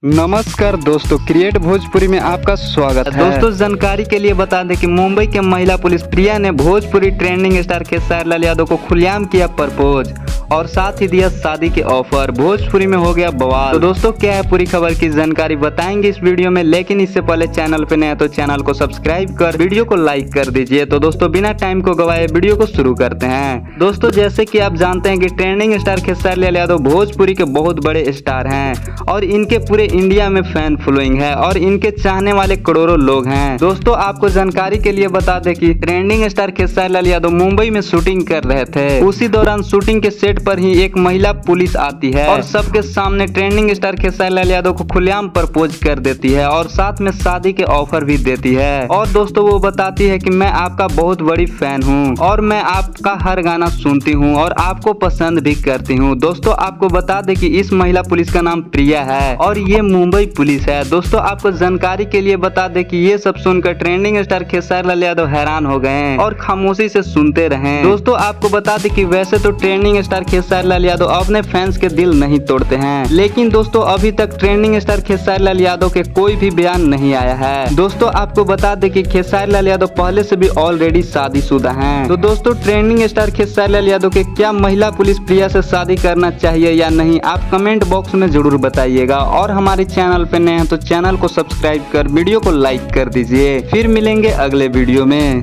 नमस्कार दोस्तों, क्रिएट भोजपुरी में आपका स्वागत है। दोस्तों, जानकारी के लिए बता दें कि मुंबई के महिला पुलिस प्रिया ने भोजपुरी ट्रेंडिंग स्टार खेसारी लाल यादव को खुलेआम किया प्रपोज और साथ ही दिया शादी के ऑफर। भोजपुरी में हो गया बवाल। तो दोस्तों, क्या है पूरी खबर की जानकारी बताएंगे इस वीडियो में, लेकिन इससे पहले चैनल पे नया तो चैनल को सब्सक्राइब कर वीडियो को लाइक कर दीजिए। तो दोस्तों, बिना टाइम को गवाए वीडियो को शुरू करते हैं। दोस्तों, जैसे कि आप जानते हैं कि ट्रेंडिंग स्टार खेसारी लाल यादव भोजपुरी के बहुत बड़े स्टार हैं और इनके पूरे इंडिया में फैन फॉलोइंग है और इनके चाहने वाले करोड़ों लोग हैं। दोस्तों, आपको जानकारी के लिए बता दें कि ट्रेंडिंग स्टार खेसारी लाल यादव मुंबई में शूटिंग कर रहे थे। उसी दौरान शूटिंग के सेट पर ही एक महिला पुलिस आती है और सबके सामने ट्रेंडिंग स्टार खेसारी लाल यादव को खुलेआम प्रपोज कर देती है और साथ में शादी के ऑफर भी देती है। और दोस्तों, वो बताती है कि मैं आपका बहुत बड़ी फैन हूँ और मैं आपका हर गाना सुनती हूँ और आपको पसंद भी करती हूँ। दोस्तों, आपको बता दें कि इस महिला पुलिस का नाम प्रिया है और ये मुंबई पुलिस है। दोस्तों, आपको जानकारी के लिए बता दें कि ये सब सुनकर ट्रेंडिंग स्टार खेसारी लाल यादव हैरान हो गए और खामोशी से सुनते रहे। दोस्तों, आपको बता दें कि वैसे तो ट्रेंडिंग स्टार खेसारी लाल यादव अपने फैंस के दिल नहीं तोड़ते हैं, लेकिन दोस्तों अभी तक ट्रेंडिंग स्टार खेसारी लाल यादव के कोई भी बयान नहीं आया है। दोस्तों, आपको बता दें कि खेसारी लाल यादव पहले से भी ऑलरेडी शादीशुदा हैं। तो दोस्तों, ट्रेंडिंग स्टार खेसारी लाल यादव के क्या महिला पुलिस प्रिया से शादी करना चाहिए या नहीं, आप कमेंट बॉक्स में जरूर बताइएगा। और हमारे चैनल पे नए हैं तो चैनल को सब्सक्राइब कर वीडियो को लाइक कर दीजिए। फिर मिलेंगे अगले वीडियो में।